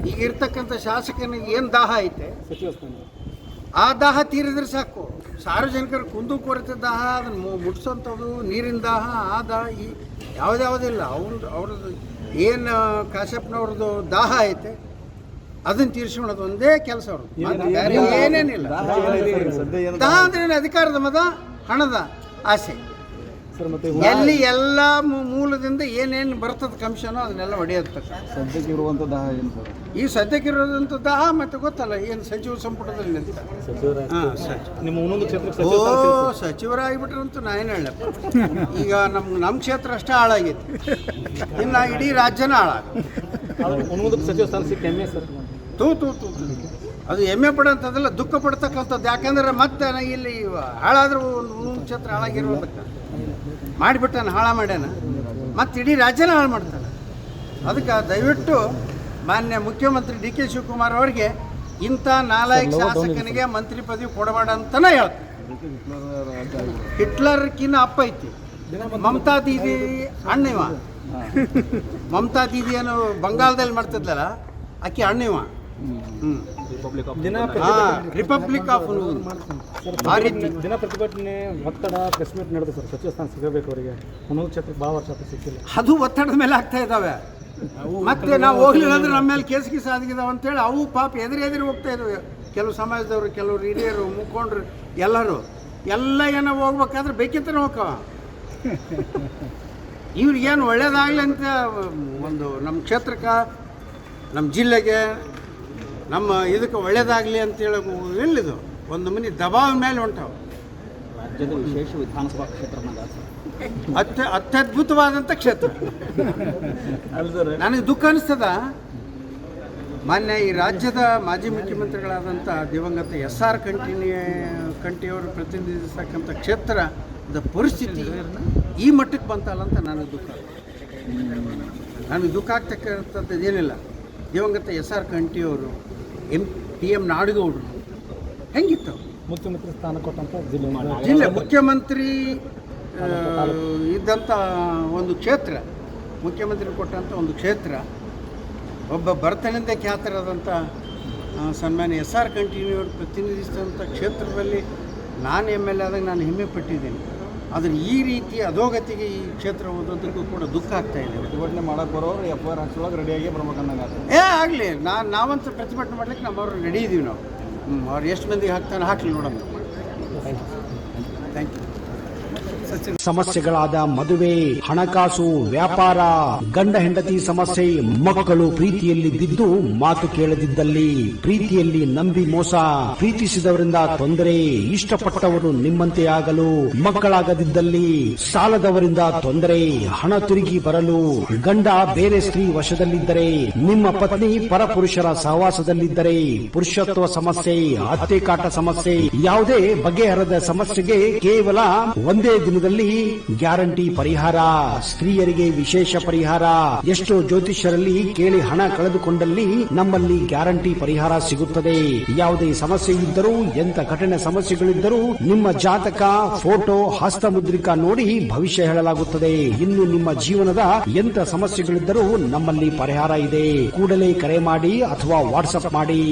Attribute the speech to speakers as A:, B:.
A: ಈಗ ಇರ್ತಕ್ಕಂಥ ಶಾಸಕನಿಗೆ ಏನು ದಾಹ ಐತೆ,
B: ಸಚಿವ ಸ್ಥಾನ
A: ಆ ದಾಹ ತೀರಿದ್ರೆ ಸಾಕು. ಸಾರ್ವಜನಿಕರ ಕುಂದುಕೊರತೆ ದಾಹ, ಅದನ್ನು ಮುಟ್ಸೋಂಥದ್ದು, ನೀರಿನ ದಾಹ, ಆ ದಾಹ ಈ ಯಾವುದ್ಯಾವುದಿಲ್ಲ. ಅವ್ರದ್ದು ಏನು ಕಾಶ್ಯಪ್ನವ್ರದ್ದು ದಾಹ ಐತೆ ಅದನ್ನು ತೀರಿಸ್ಕೊಳ್ಳೋದು ಒಂದೇ ಕೆಲಸ ಅವ್ರದ್ದು, ಬೇರೆ ಏನೇನಿಲ್ಲ. ದಾಹ ಅಂದ್ರೆ ಅಧಿಕಾರದ ಮದ, ಹಣದ ಆಸೆ.
B: ಸರ್ ಮತ್ತೆ
A: ಎಲ್ಲಿ ಎಲ್ಲ ಮೂಲದಿಂದ ಏನೇನು ಬರ್ತದೆ ಕಮಿಷನು ಅದನ್ನೆಲ್ಲ ಹೊಡೆಯೋದು.
B: ಸದ್ಯಕ್ಕೆ ಇರುವಂಥ ದಾಹ ಏನು ಸರ್?
A: ಈ ಸದ್ಯಕ್ಕಿರೋದಂಥ ದಾಹ ಮತ್ತೆ ಗೊತ್ತಲ್ಲ ಏನು ಸಚಿವ ಸಂಪುಟದಲ್ಲಿ ನಿಂತ.
B: ನಿಮ್ಮ ಒಂದೊಂದು ಕ್ಷೇತ್ರಕ್ಕೆ
A: ಸಚಿವರಾಗಿಬಿಟ್ರಂತೂ ನಾ ಏನು ಹೇಳಪ್ಪ. ಈಗ ನಮ್ಮ ಕ್ಷೇತ್ರ ಅಷ್ಟೇ ಹಾಳಾಗೈತಿ, ಇನ್ನು ಇಡೀ ರಾಜ್ಯನ ಹಾಳಾಗ.
B: ಒಂದೊಂದು ಸಚಿವ ಸ್ಥಾನ ಸಿಕ್ಕ ಹೆಮ್ಮೆ ಸರ್.
A: ತೂ ಅದು ಹೆಮ್ಮೆ ಪಡೋಂಥದ್ದೆಲ್ಲ ದುಃಖ ಪಡ್ತಕ್ಕಂಥದ್ದು. ಯಾಕಂದ್ರೆ ಮತ್ತೆ ಇಲ್ಲಿ ಹಾಳಾದ್ರೂ ಒಂದು ಕ್ಷೇತ್ರ ಹಾಳಾಗಿರೋದಕ್ಕೆ ಮಾಡಿಬಿಟ್ಟಾನ, ಹಾಳ ಮಾಡ್ಯಾನ, ಮತ್ತು ಇಡೀ ರಾಜ್ಯನ ಹಾಳು ಮಾಡ್ತಾನೆ. ಅದಕ್ಕೆ ದಯವಿಟ್ಟು ಮಾನ್ಯ ಮುಖ್ಯಮಂತ್ರಿ ಡಿ ಕೆ ಶಿವಕುಮಾರ್ ಅವರಿಗೆ ಇಂಥ ನಾಲಾಯಕ ಶಾಸಕನಿಗೆ ಮಂತ್ರಿ ಪದವಿ ಕೊಡಬೇಡ ಅಂತಲೇ ಹೇಳ್ತಾರೆ. ಹಿಟ್ಲರ್ಕಿನ್ನ ಅಪ್ಪ ಐತಿ, ಮಮತಾ ದೀದಿ ಅಣ್ಣಿವ. ಮಮತಾ ದೀದಿ ಏನು ಬಂಗಾಳದಲ್ಲಿ ಮಾಡ್ತಿದ್ಲಲ್ಲ, ಆಕೆ ಅಣ್ಣಿವ. ರಿಪಬ್ಲಿಕ್ ಆಫ್ ಆ ರೀತಿ
B: ದಿನ ಪ್ರತಿಭಟನೆ, ಒತ್ತಡ, ಪ್ರೆಸ್ ಮೀಟ್ ನಡೆದು ಸರ್ ಸಚಿವ ಸ್ಥಾನ ಸಿಗಬೇಕು ಅವರಿಗೆ. ಒಂದೊಂದು ಕ್ಷೇತ್ರಕ್ಕೆ ಭಾಳ ವರ್ಷ ಸಿಕ್ಕಿಲ್ಲ.
A: ಅದು ಒತ್ತಡದ ಮೇಲೆ ಆಗ್ತಾ ಇದ್ದಾವೆ. ಮತ್ತೆ ನಾವು ಹೋಗ್ಲಿಲ್ಲ ಅಂದ್ರೆ ನಮ್ಮ ಮೇಲೆ ಕೇಸ್ ಆಗಿದಾವೆ ಅಂತೇಳಿ ಅವು ಪಾಪ ಎದುರು ಹೋಗ್ತಾ ಇದ್ದಾವೆ. ಕೆಲವು ಸಮಾಜದವರು, ಕೆಲವರು ಹಿರಿಯರು, ಮುಖಂಡರು ಎಲ್ಲರೂ ಎಲ್ಲ ಏನೋ ಹೋಗ್ಬೇಕಾದ್ರೆ ಬೇಕಿಂತನೇ ಹೋಗ್ತಾವ. ಇವ್ರಿಗೇನು ಒಳ್ಳೇದಾಗಲಿ ಅಂತ ಒಂದು ನಮ್ಮ ಕ್ಷೇತ್ರಕ್ಕೆ, ನಮ್ಮ ಜಿಲ್ಲೆಗೆ, ನಮ್ಮ ಇದಕ್ಕೆ ಒಳ್ಳೇದಾಗಲಿ ಅಂತೇಳಿ ಎಲ್ಲಿದು ಒಂದು ಮನೆ ದಬಾವ್ ಮೇಲೆ ಹೊಂಟಾವ.
B: ರಾಜ್ಯದ ವಿಶೇಷ ವಿಧಾನಸಭಾ ಕ್ಷೇತ್ರ
A: ಅತ್ಯದ್ಭುತವಾದಂಥ ಕ್ಷೇತ್ರ. ನನಗೆ ದುಃಖ ಅನಿಸ್ತದ, ಮಾನ್ಯ ಈ ರಾಜ್ಯದ ಮಾಜಿ ಮುಖ್ಯಮಂತ್ರಿಗಳಾದಂಥ ದಿವಂಗತ SR ಕಂಠಿಯವರು ಪ್ರತಿನಿಧಿಸ್ತಕ್ಕಂಥ ಕ್ಷೇತ್ರದ ಪರಿಸ್ಥಿತಿ ಈ ಮಟ್ಟಕ್ಕೆ ಬಂತಲ್ಲ ಅಂತ ನನಗೆ ದುಃಖ ಆಗ್ತಕ್ಕಂಥದ್ದು ಏನಿಲ್ಲ. ದಿವಂಗತ SR ಕಂಠಿಯವರು, PM ನಾಡಗೌಡರು ಹೆಂಗಿತ್ತು
B: ಮುಖ್ಯಮಂತ್ರಿ ಸ್ಥಾನ ಕೊಟ್ಟಂಥ
A: ಜಿಲ್ಲೆ, ಮುಖ್ಯಮಂತ್ರಿ ಇದ್ದಂಥ ಒಂದು ಕ್ಷೇತ್ರ, ಮುಖ್ಯಮಂತ್ರಿ ಕೊಟ್ಟಂಥ ಒಂದು ಕ್ಷೇತ್ರ, ಒಬ್ಬ ಭರತನಿಂದ ಖ್ಯಾತರಾದಂಥ ಸನ್ಮಾನ್ಯ SR ಕಂಠಿಯವರು ಪ್ರತಿನಿಧಿಸಿದಂಥ ಕ್ಷೇತ್ರದಲ್ಲಿ ನಾನು MLA ಆದಾಗ ನಾನು ಹೆಮ್ಮೆ ಪಟ್ಟಿದ್ದೇನೆ. ಆದರೆ ಈ ರೀತಿ ಅಧೋಗತಿಗೆ ಈ ಕ್ಷೇತ್ರ ಓದೋದಕ್ಕೂ ಕೂಡ ದುಃಖ ಆಗ್ತಾ ಇದೆ.
B: ಪ್ರತಿಭಟನೆ ಮಾಡೋಕೆ ಬರೋರು FIR ಹಾಕ್ಸೋಳಗೆ ರೆಡಿಯಾಗಿ ಬರ್ಬೇಕಂದಂಗೆ
A: ಆಗಲಿ. ನಾವಂತೂ ಪ್ರತಿಭಟನೆ ಮಾಡ್ಲಿಕ್ಕೆ ನಮ್ಮವ್ರು ರೆಡಿ ಇದ್ದೀವಿ ನಾವು. ಅವ್ರು ಎಷ್ಟು ಮಂದಿಗೆ ಹಾಕ್ತಾನೆ ಹಾಕಲಿ ನೋಡೋಣ. Thank you.
C: ಸಮಸ್ಯೆಗಳಾದ ಮದುವೆ, ಹಣಕಾಸು, ವ್ಯಾಪಾರ, ಗಂಡ ಹೆಂಡತಿ ಸಮಸ್ಯೆ, ಮಕ್ಕಳು ಪ್ರೀತಿಯಲ್ಲಿ ಬಿದ್ದು ಮಾತು ಕೇಳದಿದ್ದಲ್ಲಿ, ಪ್ರೀತಿಯಲ್ಲಿ ನಂಬಿ ಮೋಸ, ಪ್ರೀತಿಸಿದವರಿಂದ ತೊಂದರೆ, ಇಷ್ಟಪಟ್ಟವರು ನಿಮ್ಮಂತೆ ಆಗಲು ಮಕ್ಕಳಾಗದಿದ್ದಲ್ಲಿ, ಸಾಲದವರಿಂದ ತೊಂದರೆ, ಹಣ ತಿರುಗಿ ಬರಲು, ಗಂಡ ಬೇರೆ ಸ್ತ್ರೀ ವಶದಲ್ಲಿದ್ದರೆ, ನಿಮ್ಮ ಪತ್ನಿ ಪರಪುರುಷರ ಸಹವಾಸದಲ್ಲಿದ್ದರೆ, ಪುರುಷತ್ವ ಸಮಸ್ಯೆ, ಅತ್ತೆ ಕಾಟ ಸಮಸ್ಯೆ, ಯಾವುದೇ ಬಗೆಹರದ ಸಮಸ್ಯೆಗೆ ಕೇವಲ ಒಂದೇ ದಿನದಲ್ಲಿ ಗ್ಯಾರಂಟಿ ಪರಿಹಾರ. ಸ್ತ್ರೀಯರಿಗೆ ವಿಶೇಷ ಪರಿಹಾರ. ಎಷ್ಟೋ ಜ್ಯೋತಿಷ್ಯರಲ್ಲಿ ಕೇಳಿ ಹಣ ಕಳೆದುಕೊಂಡಲ್ಲಿ ನಮ್ಮಲ್ಲಿ ಗ್ಯಾರಂಟಿ ಪರಿಹಾರ ಸಿಗುತ್ತದೆ. ಯಾವುದೇ ಸಮಸ್ಯೆ ಇದ್ದರೂ, ಎಂತ ಕಠಿಣ ಸಮಸ್ಯೆಗಳಿದ್ದರೂ ನಿಮ್ಮ ಜಾತಕ, ಫೋಟೋ, ಹಸ್ತಮುದ್ರಿಕಾ ನೋಡಿ ಭವಿಷ್ಯ ಹೇಳಲಾಗುತ್ತದೆ. ಇನ್ನು ನಿಮ್ಮ ಜೀವನದ ಎಂತ ಸಮಸ್ಯೆಗಳಿದ್ದರೂ ನಮ್ಮಲ್ಲಿ ಪರಿಹಾರ ಇದೆ. ಕೂಡಲೇ ಕರೆ ಮಾಡಿ ಅಥವಾ ವಾಟ್ಸ್ಆಪ್ ಮಾಡಿ.